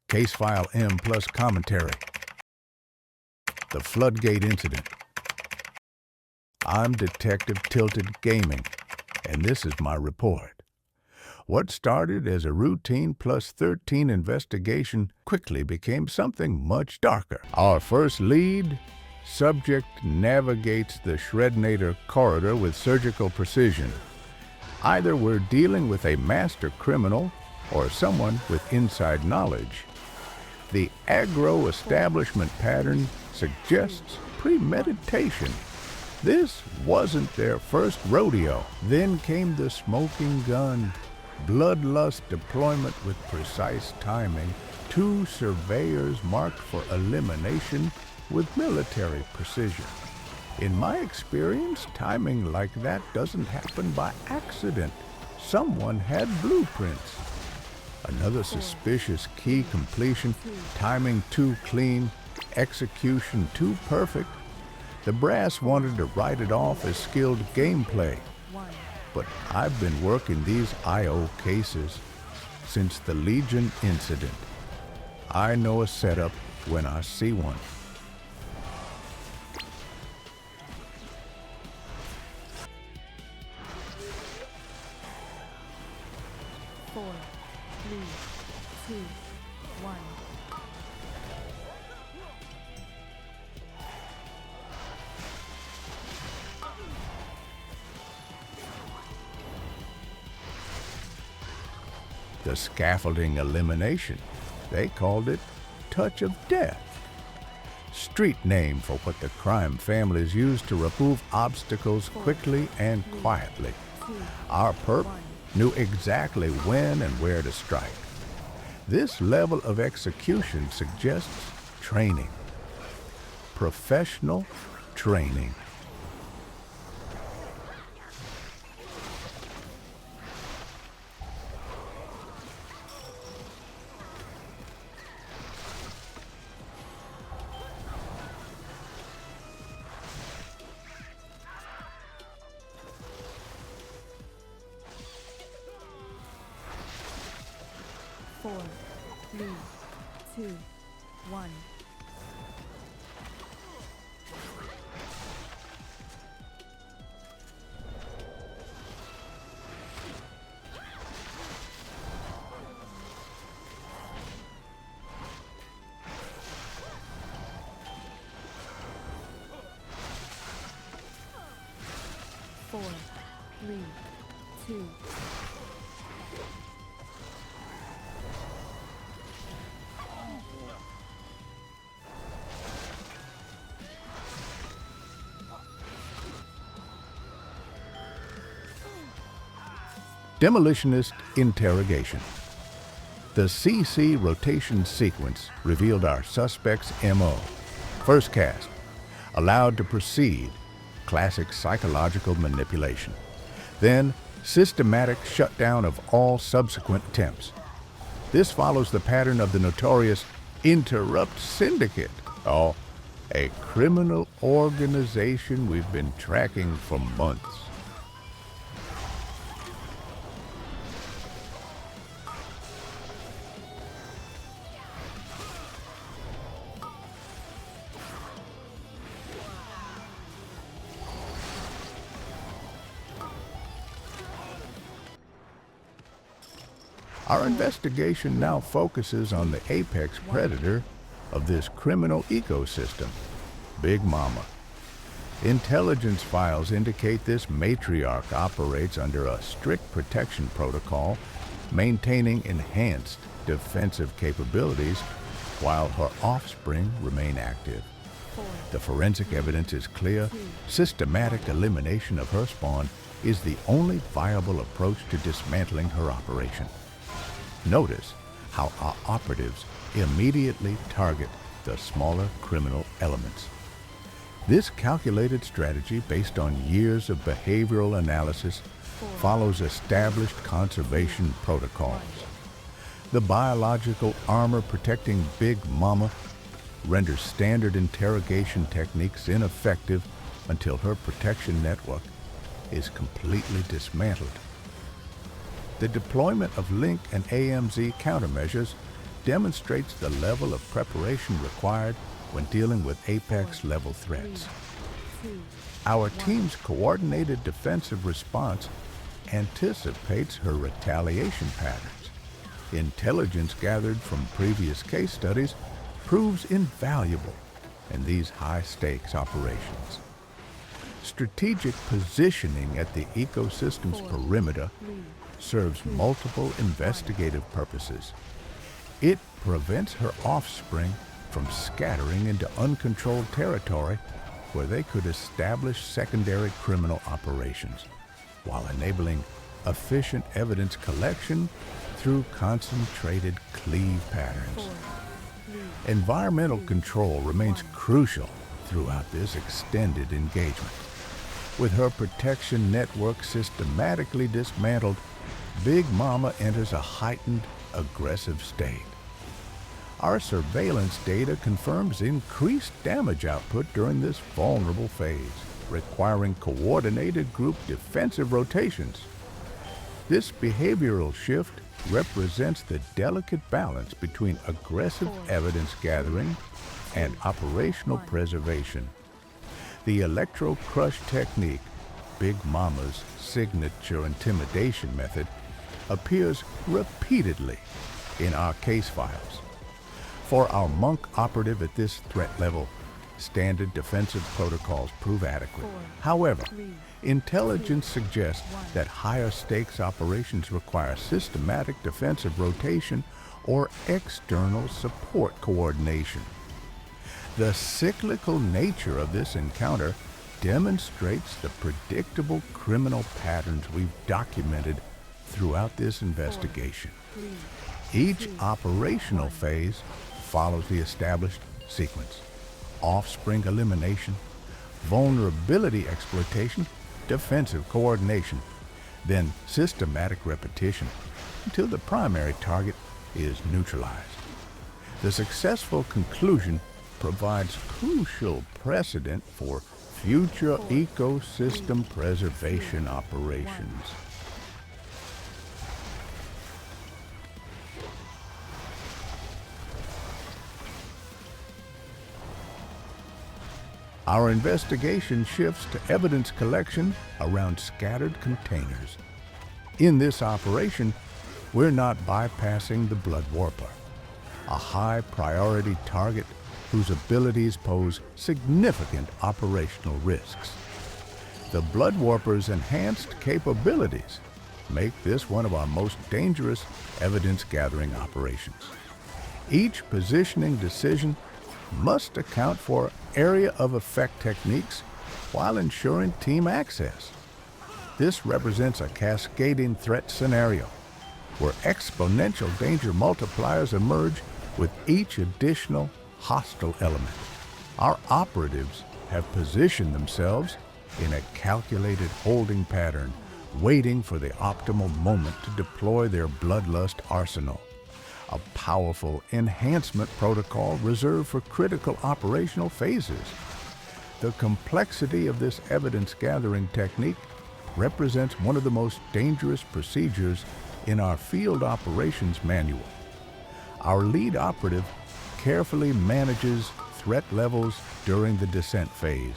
Case File M plus commentary. The Floodgate incident. I'm Detective Tilted Gaming, and this is my report. What started as a routine plus 13 investigation quickly became something much darker. Our first lead, subject navigates the Shrednator corridor with surgical precision. Either we're dealing with a master criminal or someone with inside knowledge. The aggro establishment pattern suggests premeditation. This wasn't their first rodeo. Then came the smoking gun, bloodlust deployment with precise timing, 2 surveyors marked for elimination with military precision. In my experience, timing like that doesn't happen by accident. Someone had blueprints. Another suspicious key completion, timing too clean, execution too perfect. The brass wanted to write it off as skilled gameplay. But I've been working these I.O. cases since the Legion incident. I know a setup when I see one. Four, three, two, one. The scaffolding elimination. They called it Touch of Death. Street name for what the crime families use to remove obstacles quickly and quietly. Our perp knew exactly when and where to strike. This level of execution suggests training. Professional training. Four, three, two, one. Four, three, two. Demolitionist interrogation. The CC rotation sequence revealed our suspect's MO. First cast, allowed to proceed, classic psychological manipulation. Then, systematic shutdown of all subsequent attempts. This follows the pattern of the notorious Interrupt Syndicate, a criminal organization we've been tracking for months. Our investigation now focuses on the apex predator of this criminal ecosystem, Big Mama. Intelligence files indicate this matriarch operates under a strict protection protocol, maintaining enhanced defensive capabilities while her offspring remain active. The forensic evidence is clear. Systematic elimination of her spawn is the only viable approach to dismantling her operation. Notice how our operatives immediately target the smaller criminal elements. This calculated strategy, based on years of behavioral analysis, follows established conservation protocols. The biological armor protecting Big Mama renders standard interrogation techniques ineffective until her protection network is completely dismantled. The deployment of Link and AMZ countermeasures demonstrates the level of preparation required when dealing with Apex-level threats. Our team's coordinated defensive response anticipates her retaliation patterns. Intelligence gathered from previous case studies proves invaluable in these high-stakes operations. Strategic positioning at the ecosystem's perimeter serves multiple investigative purposes. It prevents her offspring from scattering into uncontrolled territory where they could establish secondary criminal operations, while enabling efficient evidence collection through concentrated cleave patterns. Environmental control remains crucial throughout this extended engagement. With her protection network systematically dismantled, Big Mama enters a heightened, aggressive state. Our surveillance data confirms increased damage output during this vulnerable phase, requiring coordinated group defensive rotations. This behavioral shift represents the delicate balance between aggressive evidence gathering and operational preservation. The electro-crush technique, Big Mama's signature intimidation method, appears repeatedly in our case files. For our Monk operative at this threat level, standard defensive protocols prove adequate. However, intelligence suggests that higher stakes operations require systematic defensive rotation or external support coordination. The cyclical nature of this encounter demonstrates the predictable criminal patterns we've documented throughout this investigation. Each operational phase follows the established sequence: offspring elimination, vulnerability exploitation, defensive coordination, then systematic repetition until the primary target is neutralized. The successful conclusion provides crucial precedent for future ecosystem preservation operations. Our investigation shifts to evidence collection around scattered containers. In this operation, we're not bypassing the Blood Warper, a high-priority target whose abilities pose significant operational risks. The Blood Warper's enhanced capabilities make this one of our most dangerous evidence-gathering operations. Each positioning decision must account for area of effect techniques while ensuring team access. This represents a cascading threat scenario where exponential danger multipliers emerge with each additional hostile element. Our operatives have positioned themselves in a calculated holding pattern, waiting for the optimal moment to deploy their bloodlust arsenal, a powerful enhancement protocol reserved for critical operational phases. The complexity of this evidence-gathering technique represents one of the most dangerous procedures in our field operations manual. Our lead operative carefully manages threat levels during the descent phase.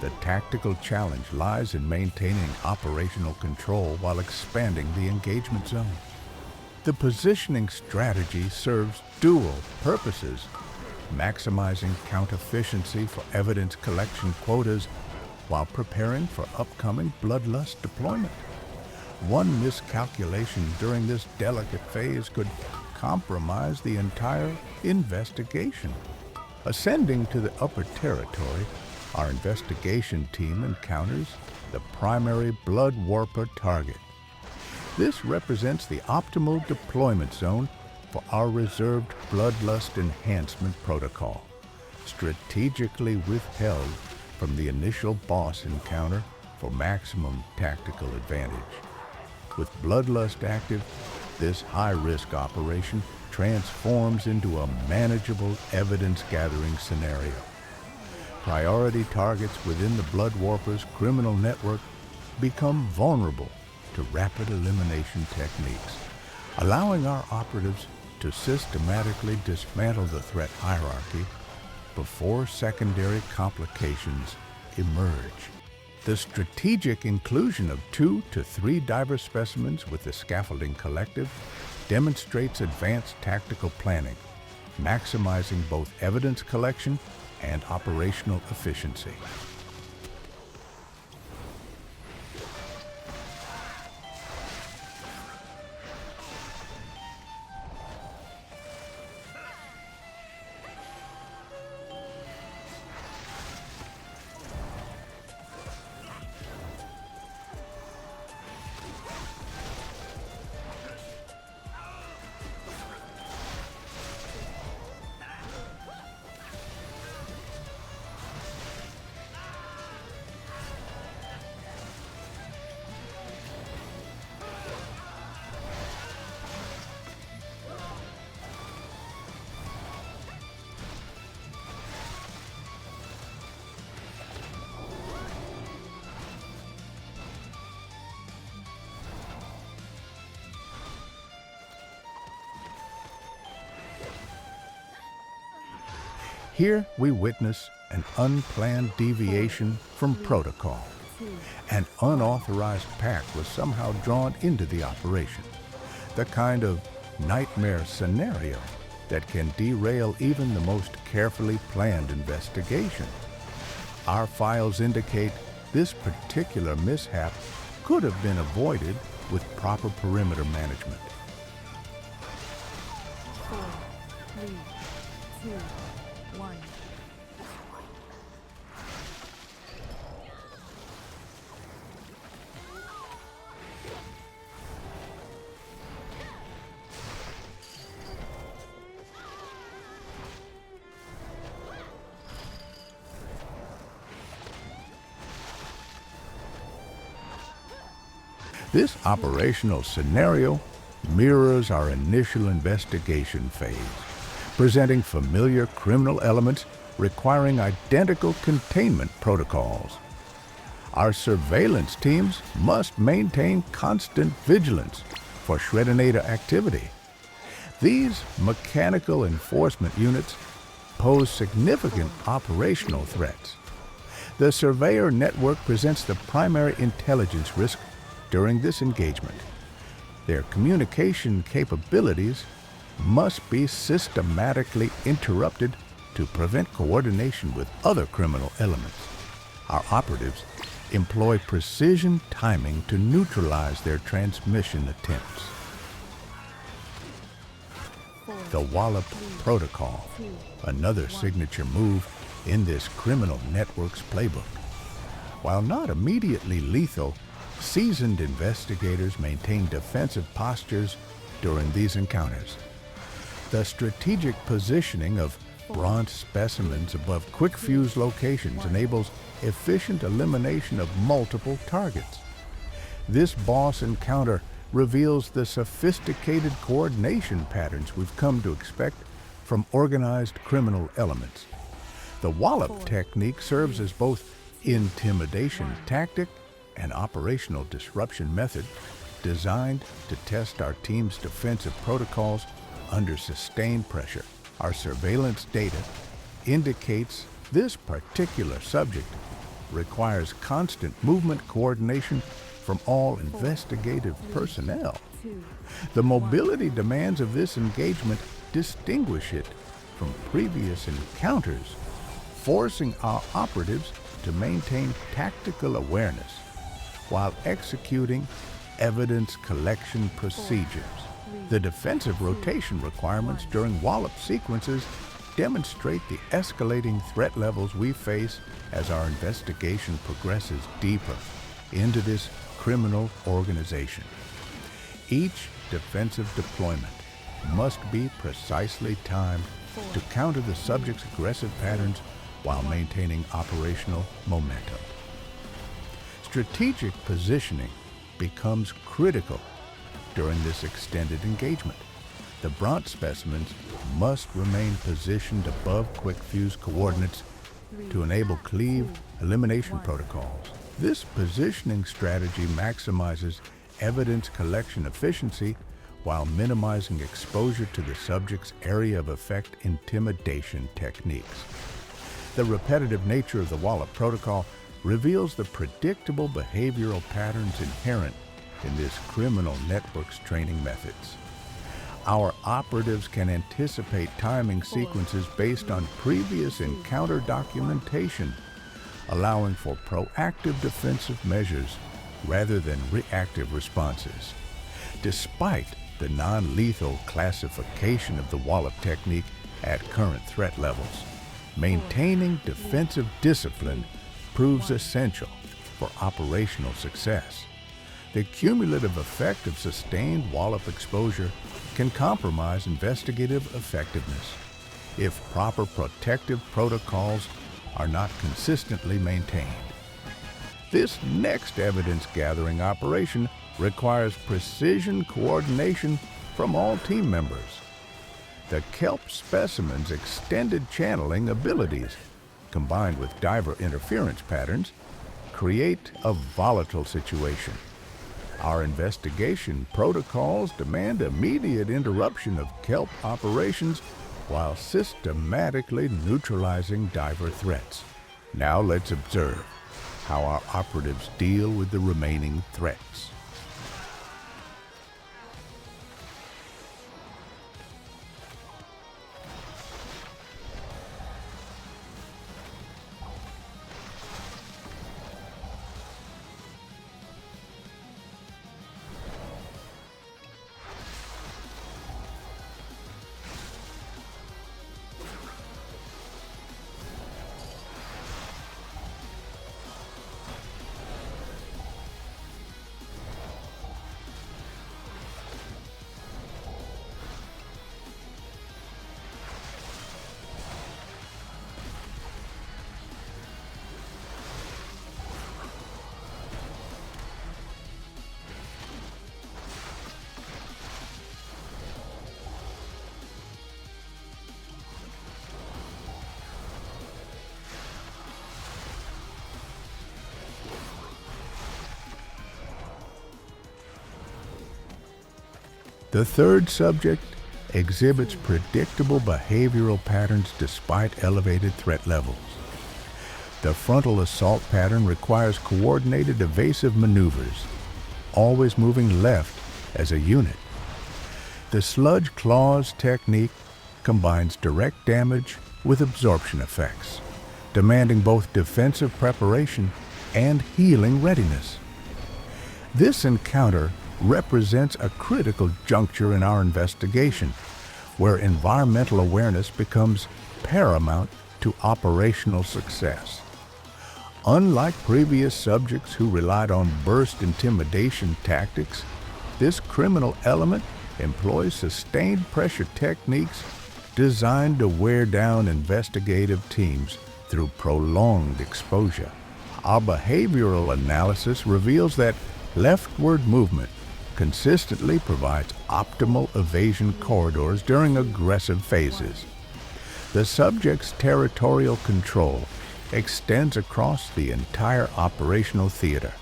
The tactical challenge lies in maintaining operational control while expanding the engagement zone. The positioning strategy serves dual purposes, maximizing count efficiency for evidence collection quotas while preparing for upcoming bloodlust deployment. One miscalculation during this delicate phase could compromise the entire investigation. Ascending to the upper territory, our investigation team encounters the primary Blood Warper target. This represents the optimal deployment zone for our reserved bloodlust enhancement protocol, strategically withheld from the initial boss encounter for maximum tactical advantage. With bloodlust active, this high-risk operation transforms into a manageable evidence-gathering scenario. Priority targets within the Blood Warper's criminal network become vulnerable to rapid elimination techniques, allowing our operatives to to systematically dismantle the threat hierarchy before secondary complications emerge. The strategic inclusion of 2 to 3 diver specimens with the scaffolding collective demonstrates advanced tactical planning, maximizing both evidence collection and operational efficiency. Here we witness an unplanned deviation from protocol. An unauthorized pack was somehow drawn into the operation. The kind of nightmare scenario that can derail even the most carefully planned investigation. Our files indicate this particular mishap could have been avoided with proper perimeter management. 4, 3, 2, 1. This operational scenario mirrors our initial investigation phase, presenting familiar criminal elements requiring identical containment protocols. Our surveillance teams must maintain constant vigilance for Shredinator activity. These mechanical enforcement units pose significant operational threats. The Surveyor network presents the primary intelligence risk during this engagement. Their communication capabilities must be systematically interrupted to prevent coordination with other criminal elements. Our operatives employ precision timing to neutralize their transmission attempts. 4, The Wallop Protocol, another signature move in this criminal network's playbook. While not immediately lethal, seasoned investigators maintain defensive postures during these encounters. The strategic positioning of bronze specimens above quick fuse locations enables efficient elimination of multiple targets. This boss encounter reveals the sophisticated coordination patterns we've come to expect from organized criminal elements. The Wallop technique serves as both intimidation tactic and operational disruption method designed to test our team's defensive protocols under sustained pressure. Our surveillance data indicates this particular subject requires constant movement coordination from all investigative personnel. The mobility demands of this engagement distinguish it from previous encounters, forcing our operatives to maintain tactical awareness while executing evidence collection procedures. The defensive rotation requirements during Wallop sequences demonstrate the escalating threat levels we face as our investigation progresses deeper into this criminal organization. Each defensive deployment must be precisely timed to counter the subject's aggressive patterns while maintaining operational momentum. Strategic positioning becomes critical during this extended engagement. The bronze specimens must remain positioned above quick fuse coordinates to enable cleave elimination protocols. This positioning strategy maximizes evidence collection efficiency while minimizing exposure to the subject's area of effect intimidation techniques. The repetitive nature of the Wallop protocol reveals the predictable behavioral patterns inherent in this criminal network's training methods. Our operatives can anticipate timing sequences based on previous encounter documentation, allowing for proactive defensive measures rather than reactive responses. Despite the non-lethal classification of the Wallop technique at current threat levels, maintaining defensive discipline proves essential for operational success. The cumulative effect of sustained Wallop exposure can compromise investigative effectiveness if proper protective protocols are not consistently maintained. This next evidence-gathering operation requires precision coordination from all team members. The kelp specimen's extended channeling abilities, combined with diver interference patterns, create a volatile situation. Our investigation protocols demand immediate interruption of kelp operations while systematically neutralizing diver threats. Now let's observe how our operatives deal with the remaining threats. The third subject exhibits predictable behavioral patterns despite elevated threat levels. The frontal assault pattern requires coordinated evasive maneuvers, always moving left as a unit. The sludge claws technique combines direct damage with absorption effects, demanding both defensive preparation and healing readiness. This encounter represents a critical juncture in our investigation, where environmental awareness becomes paramount to operational success. Unlike previous subjects who relied on burst intimidation tactics, this criminal element employs sustained pressure techniques designed to wear down investigative teams through prolonged exposure. Our behavioral analysis reveals that leftward movement consistently provides optimal evasion corridors during aggressive phases. The subject's territorial control extends across the entire operational theater,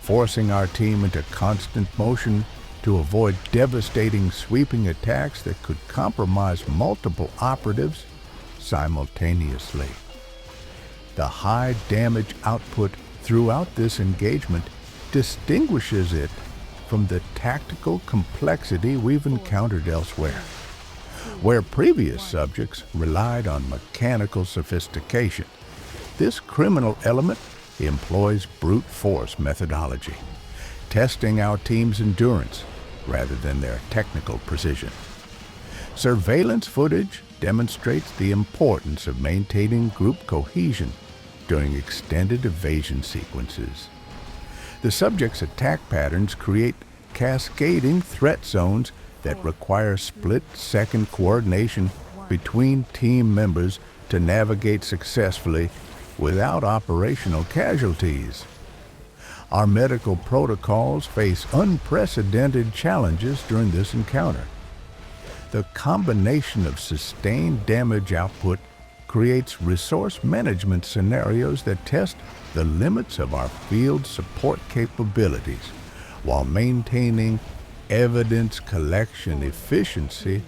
forcing our team into constant motion to avoid devastating sweeping attacks that could compromise multiple operatives simultaneously. The high damage output throughout this engagement distinguishes it from the tactical complexity we've encountered elsewhere, where previous subjects relied on mechanical sophistication. This criminal element employs brute force methodology, testing our team's endurance rather than their technical precision. Surveillance footage demonstrates the importance of maintaining group cohesion during extended evasion sequences. The subject's attack patterns create cascading threat zones that require split-second coordination between team members to navigate successfully without operational casualties. Our medical protocols face unprecedented challenges during this encounter. The combination of sustained damage output creates resource management scenarios that test the limits of our field support capabilities while maintaining evidence collection efficiency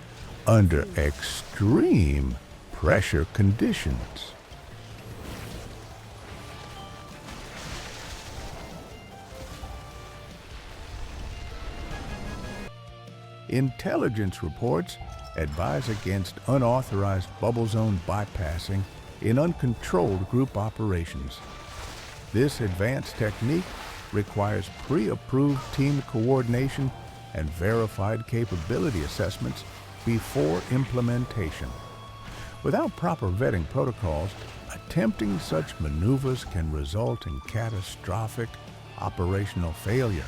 under extreme pressure conditions. Intelligence reports advise against unauthorized bubble zone bypassing in uncontrolled group operations. This advanced technique requires pre-approved team coordination and verified capability assessments before implementation. Without proper vetting protocols, attempting such maneuvers can result in catastrophic operational failure.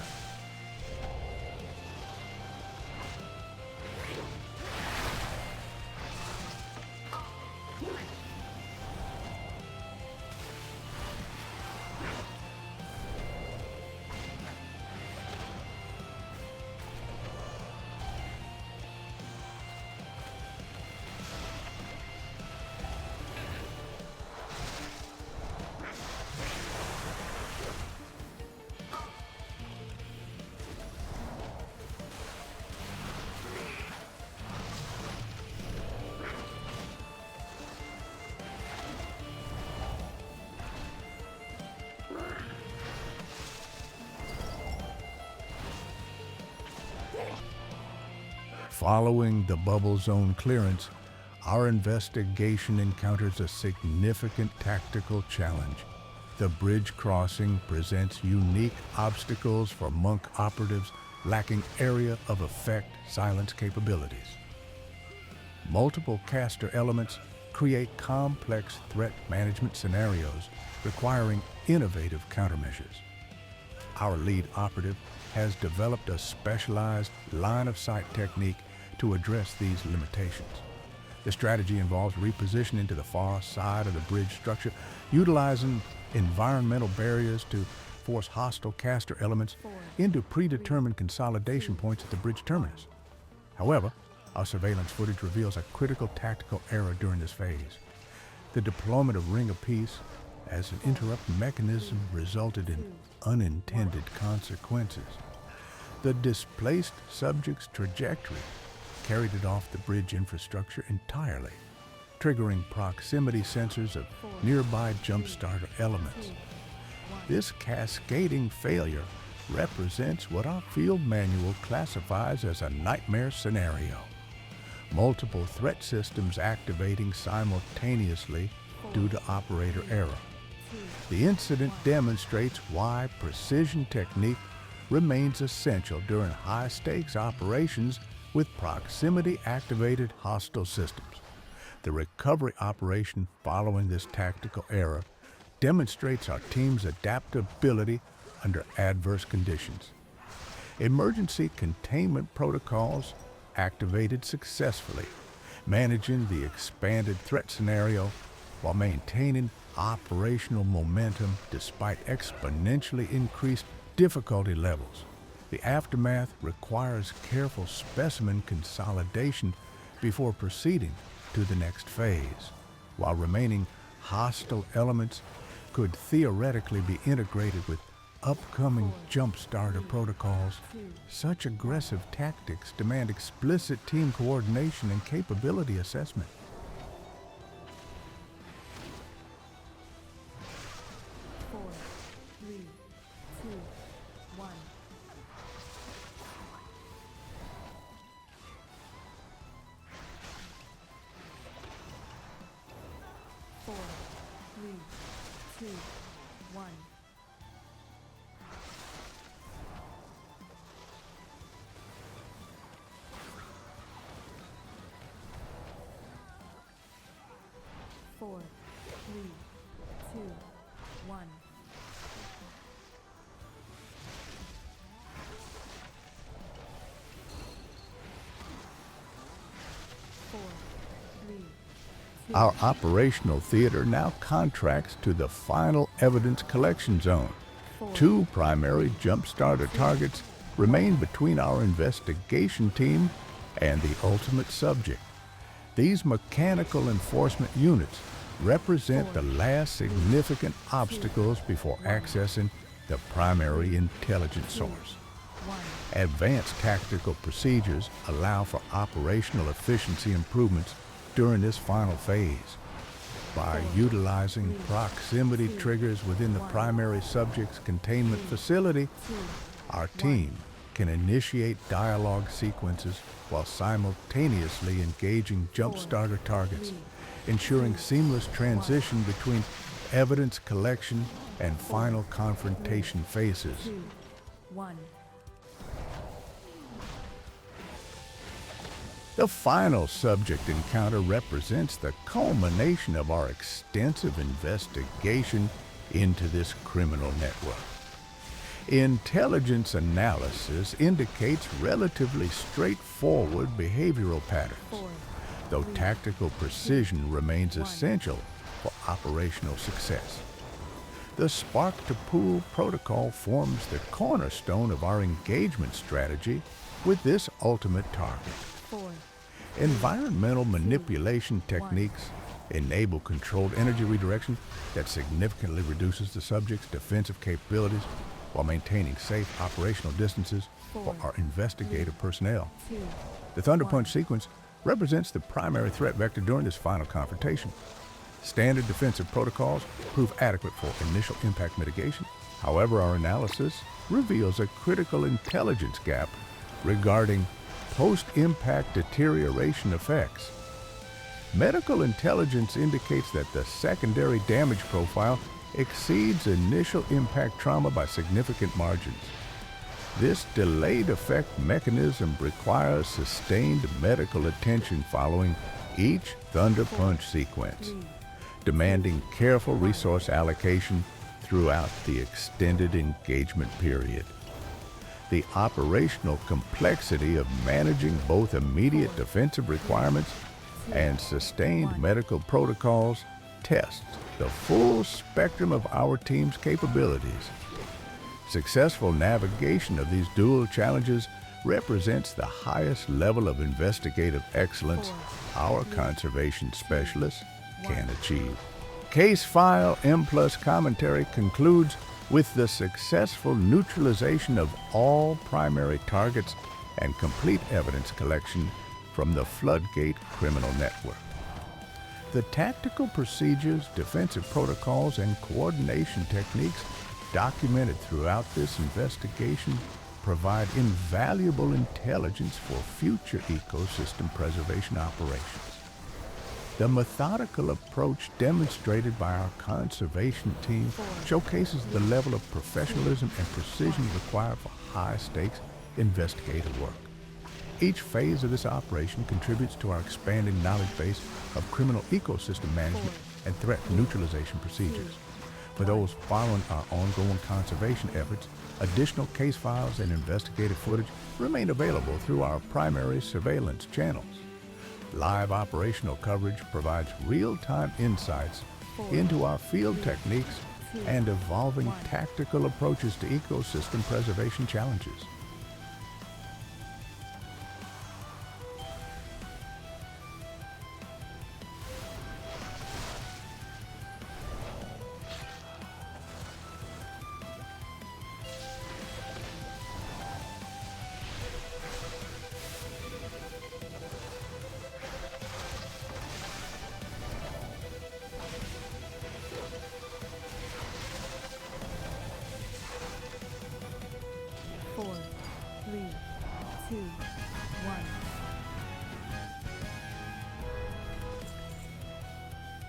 Following the bubble zone clearance, our investigation encounters a significant tactical challenge. The bridge crossing presents unique obstacles for Monk operatives lacking area of effect silence capabilities. Multiple caster elements create complex threat management scenarios requiring innovative countermeasures. Our lead operative has developed a specialized line-of-sight technique to address these limitations. The strategy involves repositioning to the far side of the bridge structure, utilizing environmental barriers to force hostile caster elements into predetermined consolidation points at the bridge terminus. However, our surveillance footage reveals a critical tactical error during this phase. The deployment of Ring of Peace as an interrupt mechanism resulted in unintended consequences. The displaced subject's trajectory carried it off the bridge infrastructure entirely, triggering proximity sensors of nearby jump starter elements. This cascading failure represents what our field manual classifies as a nightmare scenario. Multiple threat systems activating simultaneously due to operator error. The incident demonstrates why precision technique remains essential during high-stakes operations with proximity-activated hostile systems. The recovery operation following this tactical error demonstrates our team's adaptability under adverse conditions. Emergency containment protocols activated successfully, managing the expanded threat scenario while maintaining operational momentum despite exponentially increased difficulty levels. The aftermath requires careful specimen consolidation before proceeding to the next phase, while remaining hostile elements could theoretically be integrated with upcoming jump starter protocols. Such aggressive tactics demand explicit team coordination and capability assessment. 4, 3, 2, 1. 4, 3, 2, 1. 4, 3, 2, 1. 4, 3, 2. Our operational theater now contracts to the final evidence collection zone. 2 primary jump starter targets remain between our investigation team and the ultimate subject. These mechanical enforcement units represent the last significant obstacles before accessing the primary intelligence source. 1. Advanced tactical procedures allow for operational efficiency improvements during this final phase. By utilizing proximity triggers within the primary subject's containment facility, our team can initiate dialogue sequences while simultaneously engaging jump starter targets, ensuring seamless transition between evidence collection and final confrontation phases. 2, 1. The final subject encounter represents the culmination of our extensive investigation into this criminal network. Intelligence analysis indicates relatively straightforward behavioral patterns, 4, though tactical precision remains essential for operational success. The Spark-to-Pool protocol forms the cornerstone of our engagement strategy with this ultimate target. 4, Environmental manipulation techniques enable controlled energy redirection that significantly reduces the subject's defensive capabilities while maintaining safe operational distances for our investigative personnel. 2, The Thunder Punch sequence represents the primary threat vector during this final confrontation. Standard defensive protocols prove adequate for initial impact mitigation. However, our analysis reveals a critical intelligence gap regarding post-impact deterioration effects. Medical intelligence indicates that the secondary damage profile exceeds initial impact trauma by significant margins. This delayed effect mechanism requires sustained medical attention following each Thunder Punch sequence, 3, demanding careful resource allocation throughout the extended engagement period. The operational complexity of managing both immediate defensive requirements and sustained medical protocols tests the full spectrum of our team's capabilities. Successful navigation of these dual challenges represents the highest level of investigative excellence our conservation specialists can achieve. Case File M+ commentary concludes with the successful neutralization of all primary targets and complete evidence collection from the Floodgate criminal network. The tactical procedures, defensive protocols, and coordination techniques documented throughout this investigation provide invaluable intelligence for future ecosystem preservation operations. The methodical approach demonstrated by our conservation team showcases the level of professionalism and precision required for high-stakes investigative work. Each phase of this operation contributes to our expanding knowledge base of criminal ecosystem management and threat neutralization procedures. For those following our ongoing conservation efforts, additional case files and investigative footage remain available through our primary surveillance channels. Live operational coverage provides real-time insights into our field techniques and evolving tactical approaches to ecosystem preservation challenges.